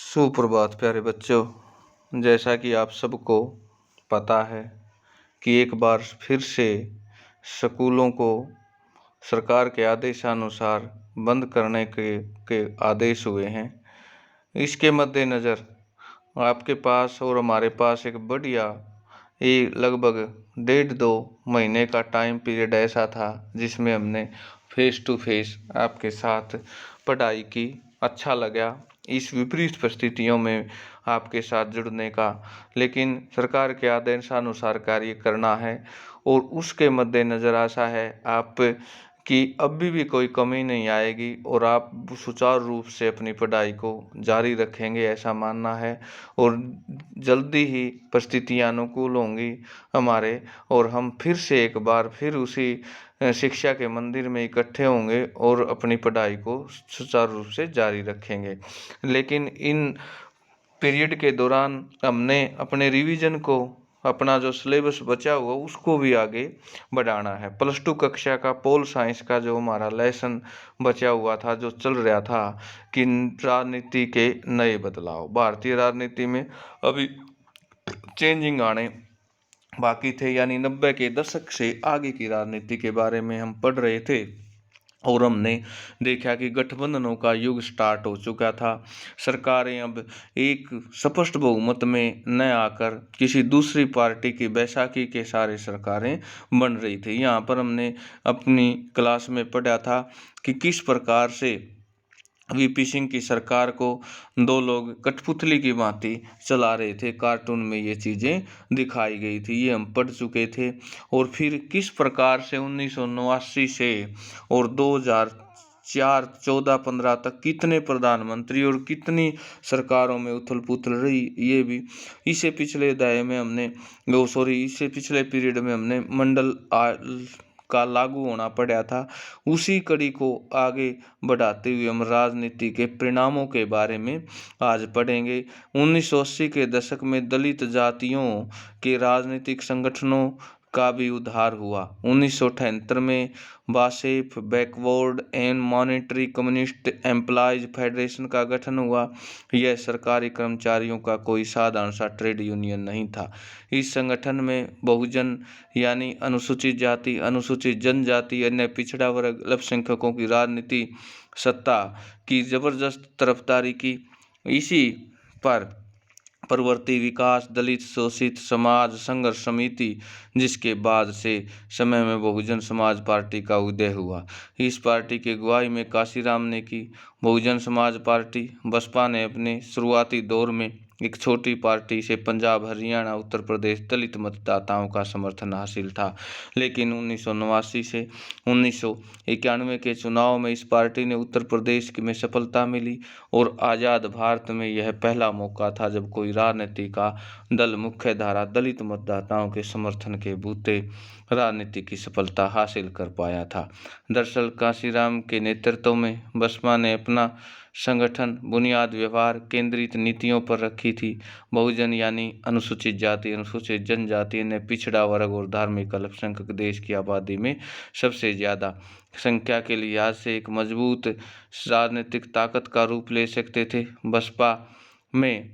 सुप्रभात प्यारे बच्चों। जैसा कि आप सबको पता है कि एक बार फिर से स्कूलों को सरकार के आदेशानुसार बंद करने के आदेश हुए हैं। इसके मद्देनज़र आपके पास और हमारे पास एक बढ़िया लगभग 1.5-2 महीने का टाइम पीरियड ऐसा था जिसमें हमने फेस टू फेस आपके साथ पढ़ाई की। अच्छा लगा इस विपरीत परिस्थितियों में आपके साथ जुड़ने का, लेकिन सरकार के आदेशानुसार कार्य करना है और उसके मद्देनज़र आशा है आप कि अभी भी कोई कमी नहीं आएगी और आप सुचारू रूप से अपनी पढ़ाई को जारी रखेंगे, ऐसा मानना है। और जल्दी ही परिस्थितियाँ अनुकूल होंगी हमारे और हम फिर से एक बार फिर उसी शिक्षा के मंदिर में इकट्ठे होंगे और अपनी पढ़ाई को सुचारू रूप से जारी रखेंगे। लेकिन इन पीरियड के दौरान हमने अपने रिवीजन को, अपना जो सिलेबस बचा हुआ उसको भी आगे बढ़ाना है। +2 कक्षा का पोल साइंस का जो हमारा लेसन बचा हुआ था, जो चल रहा था कि राजनीति के नए बदलाव, भारतीय राजनीति में अभी चेंजिंग आने बाकी थे, यानी 90 के दशक से आगे की राजनीति के बारे में हम पढ़ रहे थे और हमने देखा कि गठबंधनों का युग स्टार्ट हो चुका था। सरकारें अब एक स्पष्ट बहुमत में न आकर किसी दूसरी पार्टी की बैसाखी के सारे सरकारें बन रही थी। यहाँ पर हमने अपनी क्लास में पढ़ा था कि किस प्रकार से वीपी सिंह की सरकार को 2 लोग कठपुतली की भांति चला रहे थे। कार्टून में ये चीज़ें दिखाई गई थी, ये हम पढ़ चुके थे। और फिर किस प्रकार से 1989 से और 2004, 14, 15 तक कितने प्रधानमंत्री और कितनी सरकारों में उथल पुथल रही, ये भी इससे पिछले इससे पिछले पीरियड में हमने मंडल का लागू होना पड़ा था। उसी कड़ी को आगे बढ़ाते हुए हम राजनीति के परिणामों के बारे में आज पढ़ेंगे। 1980 के दशक में दलित जातियों के राजनीतिक संगठनों का भी उद्धार हुआ। 1978 में BAMCEF backward and monetary communist employees federation का गठन हुआ। यह सरकारी कर्मचारियों का कोई साधारण सा ट्रेड यूनियन नहीं था। इस संगठन में बहुजन यानी अनुसूचित जाति, अनुसूचित जनजाति, अन्य पिछड़ा वर्ग, अल्पसंख्यकों की राजनीति सत्ता की जबरदस्त तरफदारी की। इसी पर प्रवृत्ति विकास दलित शोषित समाज संघर्ष समिति, जिसके बाद से समय में बहुजन समाज पार्टी का उदय हुआ। इस पार्टी की अगुवाई में काशीराम ने की। बहुजन समाज पार्टी बसपा ने अपने शुरुआती दौर में एक छोटी पार्टी से पंजाब, हरियाणा, उत्तर प्रदेश दलित मतदाताओं का समर्थन हासिल था, लेकिन 1989 से 1991 के चुनाव में इस पार्टी ने उत्तर प्रदेश में सफलता मिली और आज़ाद भारत में यह पहला मौका था जब कोई राजनीति का दल मुख्यधारा दलित मतदाताओं के समर्थन के बूते राजनीति की सफलता हासिल कर पाया था। दरअसल काशीराम के नेतृत्व में बसपा ने अपना संगठन बुनियाद व्यवहार केंद्रित नीतियों पर रखी थी। बहुजन यानी अनुसूचित जाति, अनुसूचित जनजाति, अन्य पिछड़ा वर्ग और धार्मिक अल्पसंख्यक देश की आबादी में सबसे ज़्यादा संख्या के लिहाज से एक मजबूत राजनीतिक ताकत का रूप ले सकते थे। बसपा में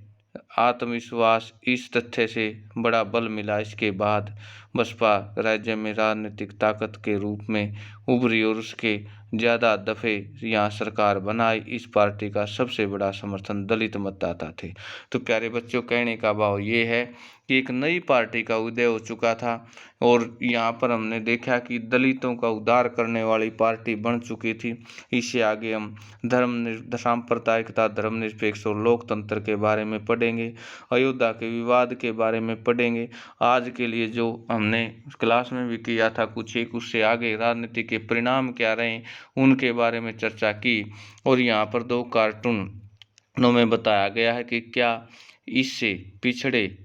आत्मविश्वास इस तथ्य से बड़ा बल मिला। इसके बाद बसपा राज्य में राजनीतिक ताकत के रूप में उभरी और उसके ज़्यादा दफ़े यहाँ सरकार बनाई। इस पार्टी का सबसे बड़ा समर्थन दलित मतदाता थे। तो प्यारे बच्चों, कहने का भाव ये है कि एक नई पार्टी का उदय हो चुका था और यहाँ पर हमने देखा कि दलितों का उद्धार करने वाली पार्टी बन चुकी थी। इससे आगे हम सांप्रदायिकता, धर्मनिरपेक्ष और लोकतंत्र के बारे में पढ़ेंगे, अयोध्या के विवाद के बारे में पढ़ेंगे। आज के लिए जो हमने क्लास में भी किया था कुछ एक, उससे आगे राजनीति के परिणाम क्या रहे उनके बारे में चर्चा की। और यहाँ पर 2 कार्टूनों में बताया गया है कि क्या इससे पिछड़े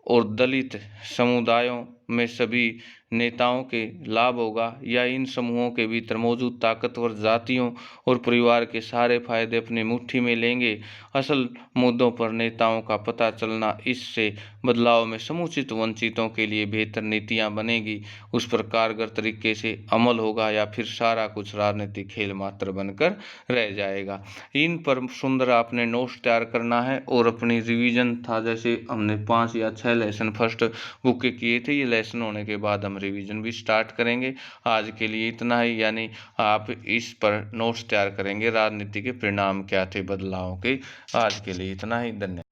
और दलित समुदायों में सभी नेताओं के लाभ होगा या इन समूहों के भीतर मौजूद ताकतवर जातियों और परिवार के सारे फायदे अपनी मुट्ठी में लेंगे। असल मुद्दों पर नेताओं का पता चलना, इससे बदलाव में समुचित वंचितों के लिए बेहतर नीतियां बनेगी, उस पर कारगर तरीके से अमल होगा या फिर सारा कुछ राजनीतिक खेल मात्र बनकर रह जाएगा। इन पर सुंदर आपने नोट्स तैयार करना है और अपनी रिवीजन था, जैसे हमने 5 या 6 लेसन फर्स्ट बुक के किए थे, ये लेसन होने के बाद हम रिवीजन भी स्टार्ट करेंगे। आज के लिए इतना ही, यानी आप इस पर नोट्स तैयार करेंगे राजनीति के परिणाम क्या थे बदलाव के। आज के लिए इतना ही, धन्यवाद।